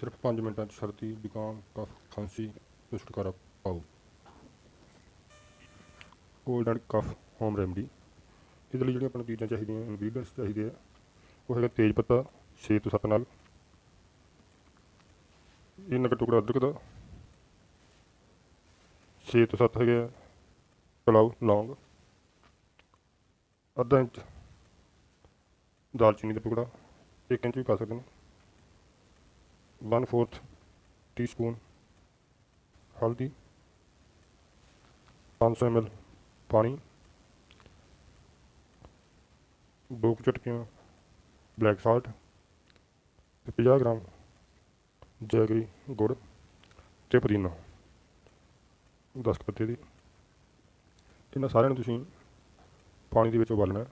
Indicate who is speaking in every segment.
Speaker 1: ਸਿਰਫ 5 ਮਿੰਟਾਂ 'ਚ ਸਰਦੀ ਜ਼ੁਕਾਮ ਕਫ ਖਾਂਸੀ ਤੋਂ ਛੁਟਕਾਰਾ ਪਾਓ। Cold and cough home remedy. ਇਹਦੇ ਲਈ ਜਿਹੜੀਆਂ ਆਪਾਂ ਨੂੰ ਚੀਜ਼ਾਂ ਚਾਹੀਦੀਆਂ, ਇਨਗਰੀਡੀਅੰਟਸ ਚਾਹੀਦੇ ਆ, ਉਹ ਹੈਗਾ ਤੇਜ਼ ਪੱਤਾ 6 ਤੋਂ 7 ਨਾਲ, ਇੰਨਾ ਕੁ ਟੁਕੜਾ ਅਦਰਕ ਦਾ, 6 ਤੋਂ 7 ਹੈਗੇ ਆ ਕਲਾਉ ਲੌਂਗ, ਅੱਧਾ ਇੰਚ ਦਾਲਚੀਨੀ ਦਾ ਟੁਕੜਾ, 1 ਇੰਚ ਵੀ ਪਾ ਸਕਦੇ ਨੇ, 1/4 ਟੀਸਪੂਨ ਹਲਦੀ, 500 ml ਪਾਣੀ, 2 ਚੁਟਕੀਆਂ ਬਲੈਕ ਸਾਲਟ ਤੇ 50 ਗ੍ਰਾਮ ਜੈਗਰੀ ਗੁੜ ਤੇ ਪੁਦੀਨਾ 10 ਪੱਤੇ ਦੀ। ਇਹਨਾਂ ਸਾਰਿਆਂ ਨੂੰ ਤੁਸੀਂ ਪਾਣੀ ਦੇ ਵਿੱਚ ਉਬਾਲਣਾ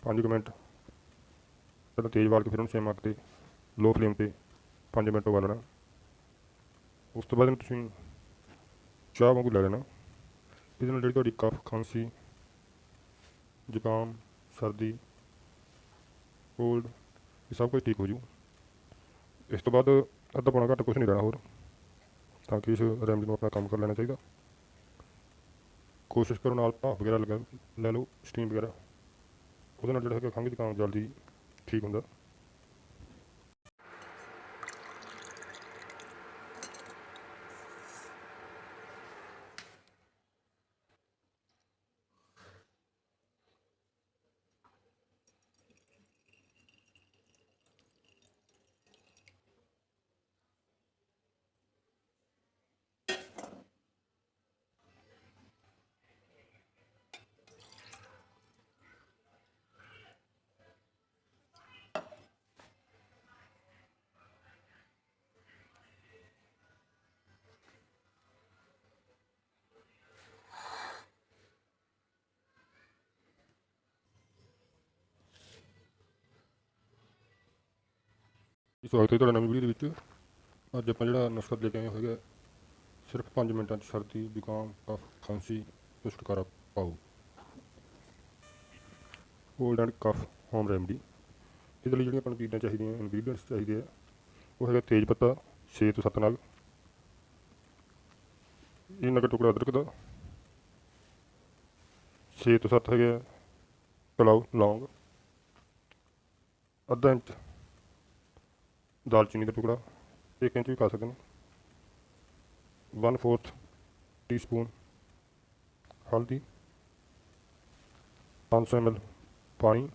Speaker 1: 5 ਮਿੰਟ। ਪਹਿਲਾਂ ਤੇਜ਼ ਉਬਾਲ ਕੇ ਫਿਰ ਉਹਨੂੰ ਸੇਮ ਅੱਗ 'ਤੇ ਲੋ ਫਲੇਮ 'ਤੇ 5 ਮਿੰਟ ਉਬਾਲਣਾ। ਉਸ ਤੋਂ ਬਾਅਦ ਇਹਨੂੰ ਤੁਸੀਂ ਚਾਹ ਵਾਂਗੂ ਲੈ ਲੈਣਾ। ਇਹਦੇ ਨਾਲ ਜਿਹੜੀ ਤੁਹਾਡੀ ਕਫ ਖਾਂਸੀ ਜ਼ੁਕਾਮ ਸਰਦੀ ਕੋਲਡ ਇਹ ਸਭ ਕੁਝ ਠੀਕ ਹੋ ਜੂ। ਇਸ ਤੋਂ ਬਾਅਦ ਅੱਧਾ ਪੌਣਾ ਘੰਟਾ ਕੁਛ ਨਹੀਂ ਲੈਣਾ ਹੋਰ, ਤਾਂ ਕਿ ਇਸ ਰੈਮਡੀ ਨੂੰ ਆਪਣਾ ਕੰਮ ਕਰ ਲੈਣਾ ਚਾਹੀਦਾ। ਕੋਸ਼ਿਸ਼ ਕਰੋ ਨਾਲ ਭਾਫ ਵਗੈਰਾ ਲੈ ਲਓ, ਸਟੀਮ ਵਗੈਰਾ, ਉਹਦੇ ਨਾਲ ਜਿਹੜਾ ਹੈਗਾ ਖੰਘ ਜ਼ੁਕਾਮ ਜਲਦੀ ਠੀਕ ਹੁੰਦਾ। ਸਵਾਗਤ ਹੈ ਤੁਹਾਡਾ ਨਵੀਂ ਵੀਡੀਓ ਦੇ ਵਿੱਚ। ਅੱਜ ਆਪਾਂ ਜਿਹੜਾ ਨੁਸਖਾ ਲੈ ਕੇ ਆਏ ਹੋਏਗਾ, ਸਿਰਫ 5 ਮਿੰਟਾਂ 'ਚ ਸਰਦੀ ਜ਼ੁਕਾਮ ਕਫ ਖਾਂਸੀ ਤੋਂ ਛੁਟਕਾਰਾ ਪਾਓ। Cold and cough home remedy. ਇਹਦੇ ਲਈ ਜਿਹੜੀਆਂ ਆਪਾਂ ਨੂੰ ਚੀਜ਼ਾਂ ਚਾਹੀਦੀਆਂ, ਇਨਗਰੀਡੀਅੰਟਸ ਚਾਹੀਦੇ ਆ, ਉਹ ਹੈਗਾ ਤੇਜ਼ ਪੱਤਾ 6 ਤੋਂ 7 ਨਾਲ, ਇੰਨਾ ਕੁ ਟੁਕੜਾ ਅਦਰਕ ਦਾ, 6 ਤੋਂ 7 ਹੈਗੇ ਆ ਕਲਾਉ ਲੌਂਗ, ਅੱਧਾ ਇੰਚ ਦਾਲਚੀਨੀ ਦਾ ਟੁਕੜਾ, 1 ਇੰਚ ਵੀ ਪਾ ਸਕਦੇ ਨੇ, 1/4 ਟੀਸਪੂਨ ਹਲਦੀ, 500 ml ਪਾਣੀ,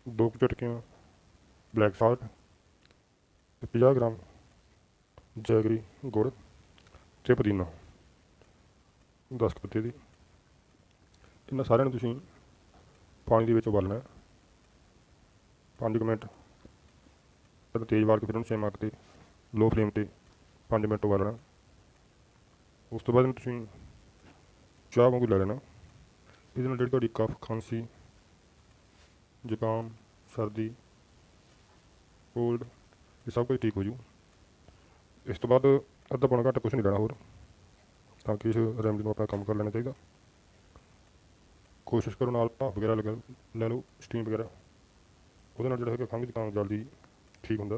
Speaker 1: 2 ਚੁਟਕੀਆਂ ਬਲੈਕ ਸਾਲਟ ਤੇ 50 ਗ੍ਰਾਮ ਜੈਗਰੀ ਗੁੜ ਤੇ ਪੁਦੀਨਾ 10 ਪੱਤੇ ਦੀ। ਇਹਨਾਂ ਸਾਰਿਆਂ ਨੂੰ ਤੁਸੀਂ ਪਾਣੀ ਦੇ ਵਿੱਚ ਉਬਾਲਣਾ 5 ਮਿੰਟ। ਪਹਿਲਾਂ ਤੇਜ਼ ਉਬਾਲ ਕੇ ਫਿਰ ਉਹਨੂੰ ਸੇਮ ਅੱਗ 'ਤੇ ਲੋ ਫਲੇਮ 'ਤੇ 5 ਮਿੰਟ ਉਬਾਲਣਾ। ਉਸ ਤੋਂ ਬਾਅਦ ਇਹਨੂੰ ਤੁਸੀਂ ਚਾਹ ਵਾਂਗੂ ਲੈ ਲੈਣਾ। ਇਹਦੇ ਨਾਲ ਜਿਹੜੀ ਤੁਹਾਡੀ ਕਫ ਖਾਂਸੀ ਜ਼ੁਕਾਮ ਸਰਦੀ ਕੋਲਡ ਇਹ ਸਭ ਕੁਝ ਠੀਕ ਹੋ ਜੂ। ਇਸ ਤੋਂ ਬਾਅਦ ਅੱਧਾ ਪੌਣਾ ਘੰਟਾ ਕੁਛ ਨਹੀਂ ਲੈਣਾ ਹੋਰ, ਤਾਂ ਕਿ ਇਸ ਰੈਮਡੀ ਨੂੰ ਆਪਣਾ ਕੰਮ ਕਰ ਲੈਣਾ ਚਾਹੀਦਾ। ਕੋਸ਼ਿਸ਼ ਕਰੋ ਨਾਲ ਭਾਫ ਵਗੈਰਾ ਲੈ ਲਓ, ਸਟੀਮ ਵਗੈਰਾ, ਉਹਦੇ ਨਾਲ ਜਿਹੜਾ ਹੈਗਾ ਖੰਘ ਜ਼ੁਕਾਮ ਜਲਦੀ ਠੀਕ ਹੁੰਦਾ।